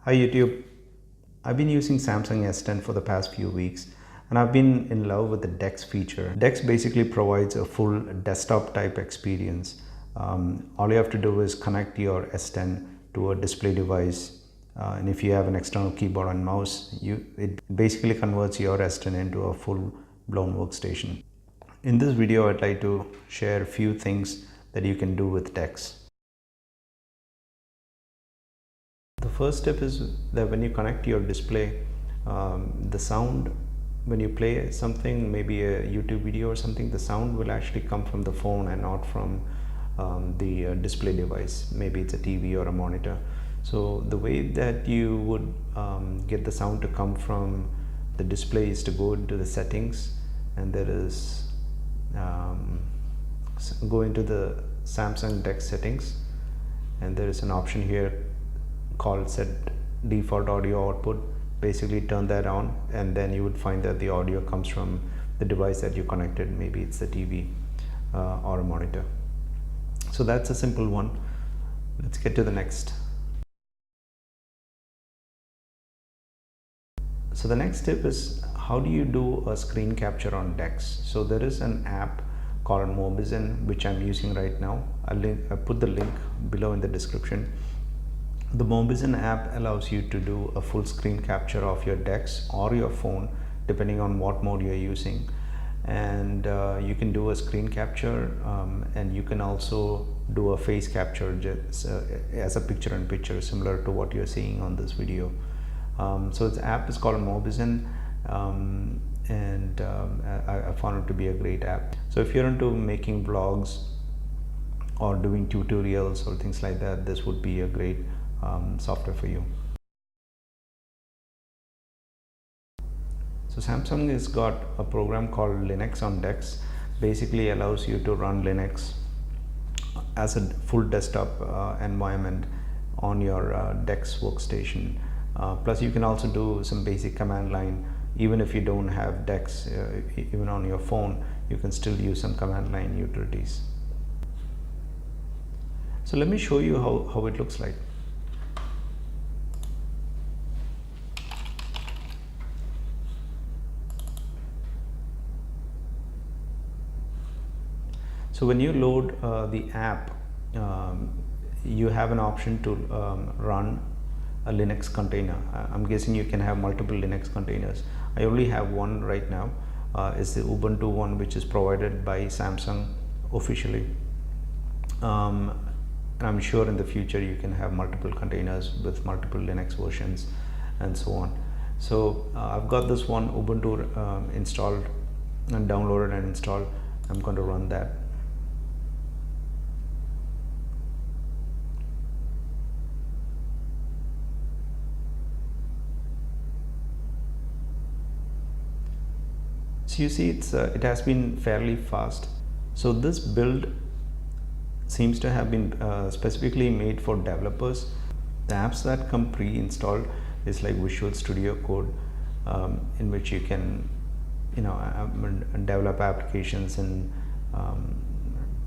Hi YouTube. I've been using Samsung S10 for the past few weeks and I've been in love with the DeX feature. DeX basically provides a full desktop type experience. All you have to do is connect your S10 to a display device, and if you have an external keyboard and mouse, it basically converts your S10 into a full blown workstation. In this video, I'd like to share a few things that you can do with DeX. The first step is that when you connect your display, the sound, when you play something, maybe a YouTube video or something, the sound will actually come from the phone and not from the display device. Maybe it's a TV or a monitor. So the way that you would get the sound to come from the display is to go into the settings, and there is go into the Samsung DeX settings, and there is an option here called set default audio output. Basically turn that on, and then you would find that the audio comes from the device that you connected. Maybe it's the TV or a monitor. So that's a simple one. Let's get to the next. So the next tip is, how do you do a screen capture on DeX? So there is an app called Mobizen which I'm using right now. I put the link below in the description. The Mobizen app allows you to do a full screen capture of your DeX or your phone, depending on what mode you're using. And you can do a screen capture, and you can also do a face capture just, as a picture-in-picture, similar to what you're seeing on this video. So the app is called Mobizen, and I found it to be a great app. So if you're into making vlogs or doing tutorials or things like that, this would be a great software for you. So Samsung has got a program called Linux on DeX. Basically allows you to run Linux as a full desktop environment on your DeX workstation. Plus you can also do some basic command line. Even if you don't have DeX, even on your phone, you can still use some command line utilities. So let me show you how it looks like. So when you load the app, you have an option to run a Linux container. I'm guessing you can have multiple Linux containers. I only have one right now. It's the Ubuntu one, which is provided by Samsung officially. I'm sure in the future you can have multiple containers with multiple Linux versions and so on. So I've got this one Ubuntu installed and downloaded and installed. I'm going to run that. So you see, it has been fairly fast. So this build seems to have been specifically made for developers. The apps that come pre-installed is like Visual Studio Code, in which you can develop applications in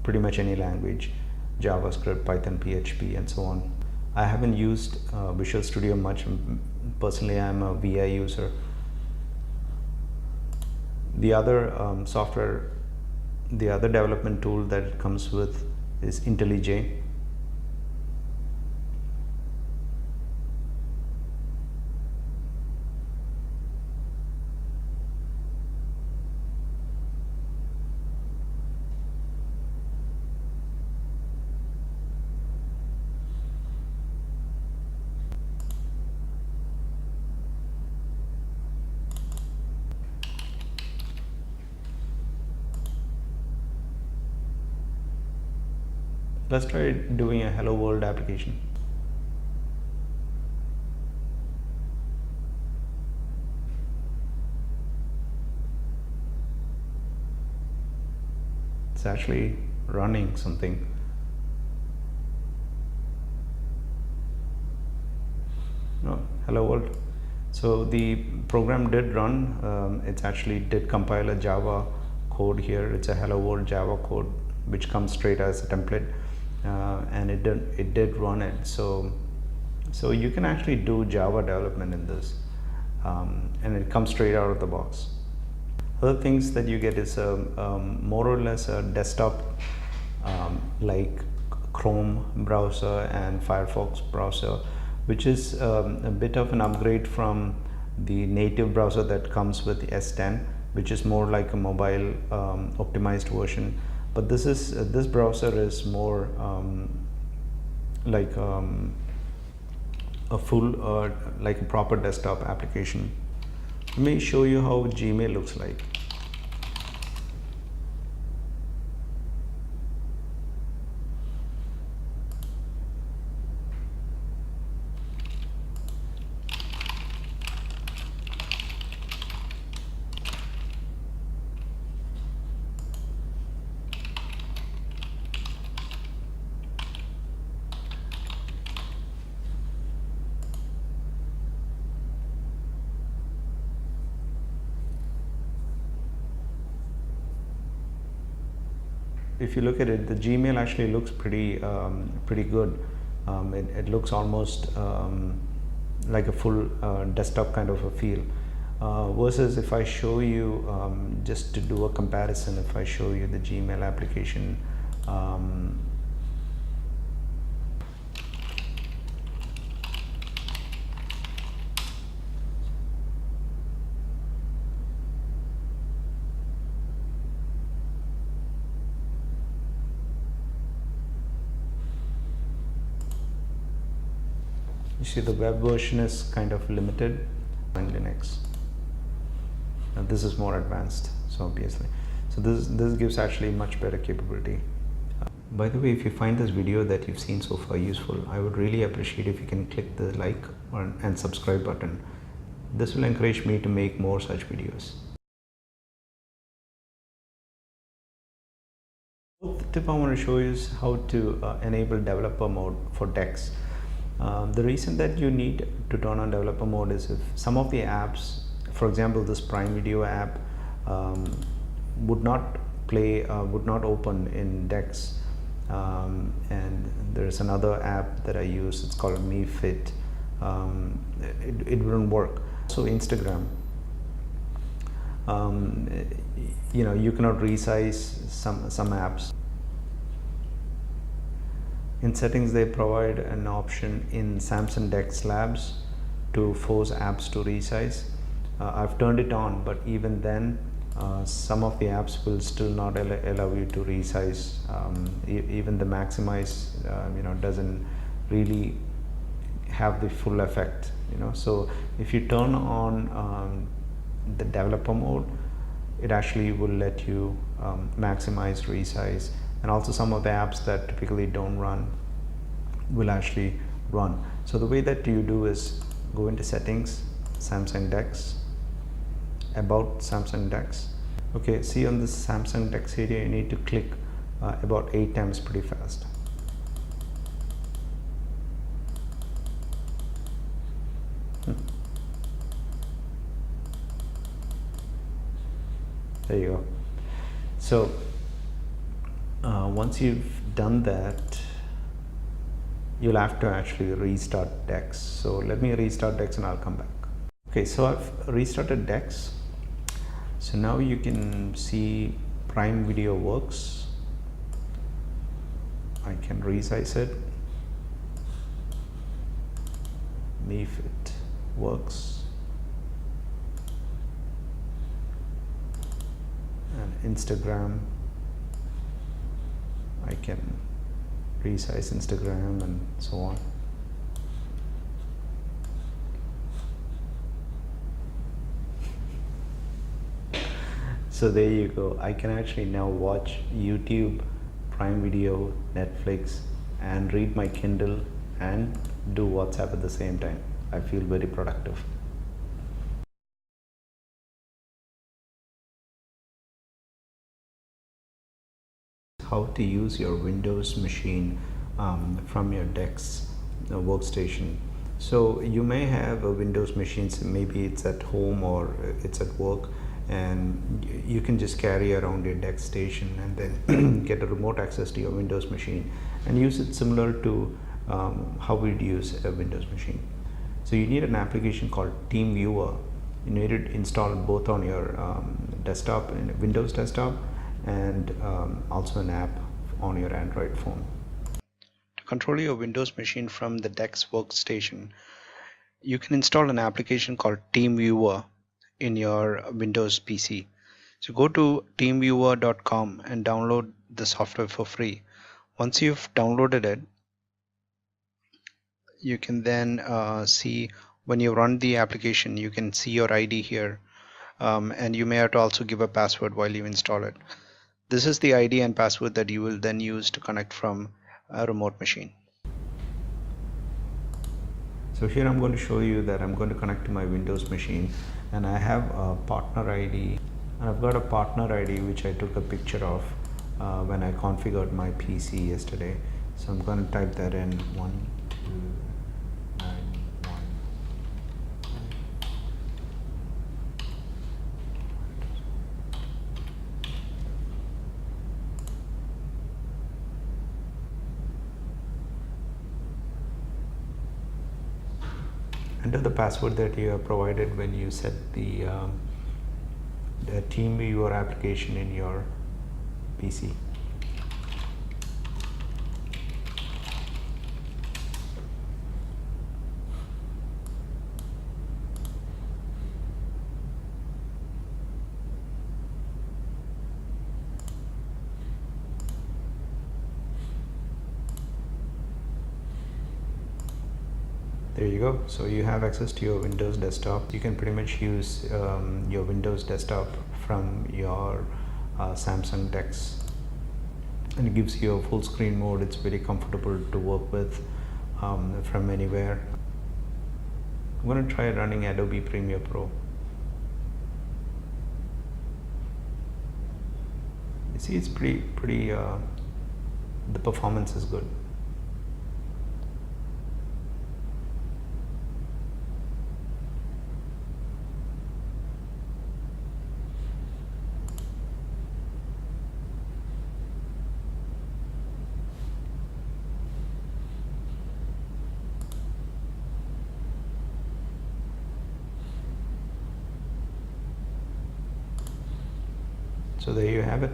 pretty much any language, JavaScript, Python, PHP, and so on. I haven't used Visual Studio much. Personally, I'm a VI user. The other software, the other development tool that it comes with is IntelliJ. Let's try doing a Hello World application. It's actually running something. No, Hello World. So the program did run. It actually did compile a Java code here. It's a Hello World Java code which comes straight as a template. And it did run it. So So you can actually do Java development in this, and it comes straight out of the box. Other things that you get is more or less a desktop like Chrome browser and Firefox browser, which is a bit of an upgrade from the native browser that comes with the S10, which is more like a mobile optimized version. But this browser is more like a full like a proper desktop application. Let me show you how Gmail looks like. If you look at it, the Gmail actually looks pretty good. It looks almost like a full desktop kind of a feel. Versus if I show you, just to do a comparison, if I show you the Gmail application, you see the web version is kind of limited in Linux. Now this is more advanced, so obviously. So this gives actually much better capability. By the way, if you find this video that you've seen so far useful, I would really appreciate if you can click the like and subscribe button. This will encourage me to make more such videos. The tip I want to show you is how to enable developer mode for DeX. The reason that you need to turn on developer mode is if some of the apps, for example this Prime Video app, would not open in DeX, and there's another app that I use, it's called MeFit. It wouldn't work. So Instagram, you cannot resize some apps. In settings, they provide an option in Samsung DeX Labs to force apps to resize. I've turned it on, but even then some of the apps will still not allow you to resize. Even the maximize doesn't really have the full effect. So if you turn on the developer mode, it actually will let you maximize, resize, and also some of the apps that typically don't run will actually run. So the way that you do is go into settings, Samsung DeX, about Samsung DeX. Okay, see on this Samsung DeX area, you need to click about 8 times pretty fast. There you go. So once you've done that, you'll have to actually restart DeX. So let me restart DeX and I'll come back. Okay, so I've restarted DeX. So now you can see Prime Video works. I can resize it. MeFit works. And Instagram, I can resize Instagram and so on. So there you go. I can actually now watch YouTube, Prime Video, Netflix, and read my Kindle and do WhatsApp at the same time. I feel very productive. How to use your Windows machine from your DeX workstation. So you may have a Windows machine, so maybe it's at home or it's at work, and you can just carry around your DeX station and then get a remote access to your Windows machine and use it similar to how we'd use a Windows machine. So you need an application called TeamViewer. You need it installed both on your desktop, in Windows desktop, and also an app on your Android phone. To control your Windows machine from the DeX Workstation, you can install an application called TeamViewer in your Windows PC. So go to teamviewer.com and download the software for free. Once you've downloaded it, you can then see when you run the application, you can see your ID here, and you may have to also give a password while you install it. This is the ID and password that you will then use to connect from a remote machine. So here I'm going to show you that I'm going to connect to my Windows machine, and I have a partner ID, and I've got a partner ID which I took a picture of when I configured my PC yesterday. So I'm going to type that in 1291. Enter the password that you have provided when you set the TeamViewer application in your PC. There you go. So you have access to your Windows desktop. You can pretty much use your Windows desktop from your Samsung DeX, and it gives you a full screen mode. It's very comfortable to work with from anywhere. I'm going to try running Adobe Premiere Pro. You see, it's pretty the performance is good. So there you have it.